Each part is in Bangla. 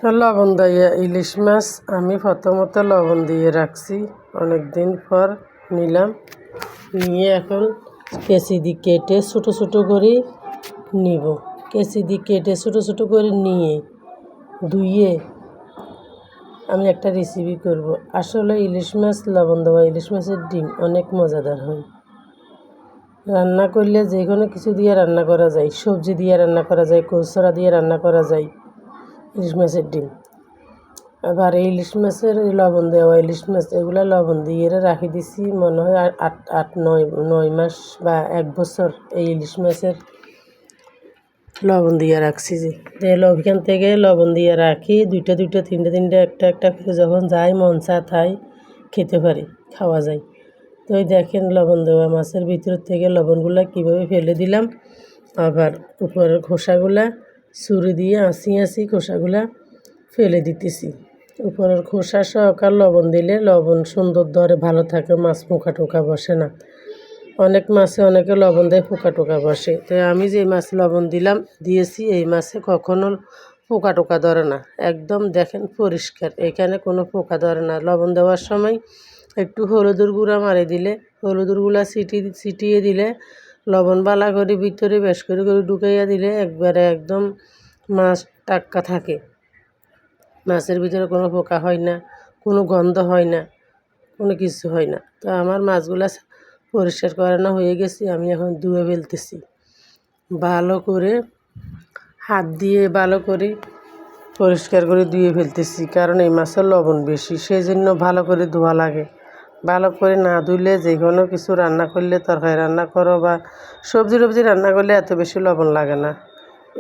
তো লবণ দিয়ে ইলিশ মাছ আমি প্রথমত লবণ দিয়ে রাখছি, অনেক দিন পর নিলাম। নিয়ে এখন কেচি দিয়ে কেটে ছোটো ছোটো করে নিব। কেচি দিয়ে কেটে ছোটো ছোটো করে নিয়ে ধুয়ে আমি একটা রেসিপি করব। আসলে ইলিশ মাছ লবণ দেওয়া ইলিশ মাছের ডিম অনেক মজাদার হয়। রান্না করলে যে কোনো কিছু দিয়ে রান্না করা যায়, সবজি দিয়ে রান্না করা যায়, কচুরা দিয়ে রান্না করা যায় ইলিশ মাছের ডিম। আবার এই ইলিশ মাছের লবণ দেওয়া ইলিশ মাছ এগুলো লবণ দিয়ে রাখি দিছি মনে হয় আট নয় মাস বা 1 বছর। এই ইলিশ মাছের লবণ দিয়ে রাখছি যে ওইখান থেকে লবণ দিয়ে রাখি, দুইটা তিনটা একটা একটা করে যখন যায় মন চা তাই খেতে পারি, খাওয়া যায়। তো ওই দেখেন লবণ দেওয়া মাছের ভিতর থেকে লবণগুলা কীভাবে ফেলে দিলাম। আবার উপরের খোসাগুলা ছুরি দিয়ে আঁচি খোসাগুলা ফেলে দিতেছি। উপরের খোসা সহকার লবণ দিলে লবণ সুন্দর ধরে, ভালো থাকে, মাছ পোকা টোকা বসে না। অনেক মাছে অনেকে লবণ দেয়, পোকা টোকা বসে। তো আমি যে মাছ লবণ দিয়েছি এই মাছে কখনো পোকা টোকা ধরে না, একদম দেখেন পরিষ্কার, এখানে কোনো পোকা ধরে না। লবণ দেওয়ার সময় একটু হলুদের গুঁড়া মারি দিলে, হলুদের গুঁড়া ছিটিয়ে দিলে লবণ বালা করে ভিতরে বেশ করে ঢুকাইয়া দিলে একবারে একদম মাছ টাটকা থাকে। মাছের ভিতরে কোনো পোকা হয় না, কোনো গন্ধ হয় না, কোনো কিছু হয় না। তো আমার মাছগুলা পরিষ্কার করানো হয়ে গেছে, আমি এখন ধুয়ে ফেলতেছি ভালো করে, হাত দিয়ে ভালো করে পরিষ্কার করে ধুয়ে ফেলতেছি। কারণ এই মাছের লবণ বেশি, সেই জন্য ভালো করে ধোয়া লাগে। ভালো করে না ধুলে যে কোনো কিছু রান্না করলে, তরকারি রান্না করো বা সবজি রান্না করলে এত বেশি লবণ লাগে না।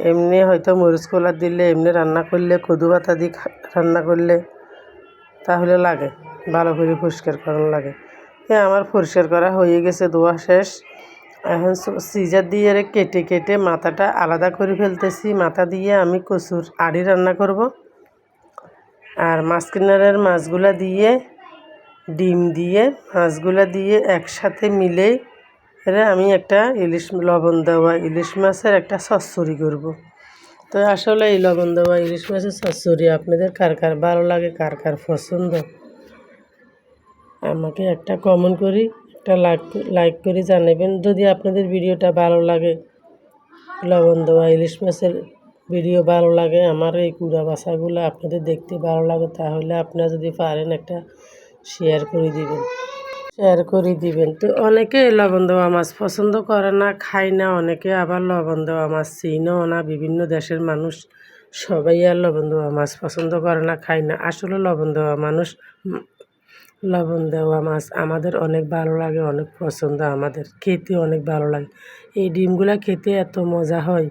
এমনি হয়তো মরিচ কলা দিলে, এমনি রান্না করলে, কদু পাতা দিয়ে রান্না করলে তাহলে লাগে, ভালো করে পরিষ্কার করানো লাগে। আমার পরিষ্কার করা হয়ে গেছে, ধোয়া শেষ। এখন সিজার দিয়ে কেটে মাথাটা আলাদা করে ফেলতেছি। মাথা দিয়ে আমি কচুর আড়ি রান্না করব। আর মাঝখানের মাছগুলা দিয়ে, ডিম দিয়ে, মাছগুলা দিয়ে একসাথে মিলে আমি একটা লবণ দেওয়া ইলিশ মাছের একটা চচ্চড়ি করব। তো আসলে এই লবণ দেওয়া ইলিশ মাছের চচ্চড়ি আপনাদের কার কার ভালো লাগে, কার কার পছন্দ, আমাকে একটা কমেন্ট করি, একটা লাইক করে জানাবেন। যদি আপনাদের ভিডিওটা ভালো লাগে, লবণ দেওয়া ইলিশ মাছের ভিডিও ভালো লাগে, আমার এই কুড়া বাছাগুলো আপনাদের দেখতে ভালো লাগে, তাহলে আপনারা যদি পারেন একটা শেয়ার করে দিবেন। তো অনেকে লবণ দেওয়া মাছ পছন্দ করে না, খায় না, অনেকে আবার লবণ দেওয়া মাছ চিনেও না। বিভিন্ন দেশের মানুষ সবাই আর লবণ দেওয়া মাছ পছন্দ করে না, খায় না। আসলে লবণ দেওয়া মাছ আমাদের অনেক ভালো লাগে, অনেক পছন্দ, আমাদের খেতে অনেক ভালো লাগে। এই ডিমগুলা খেতে এত মজা হয়।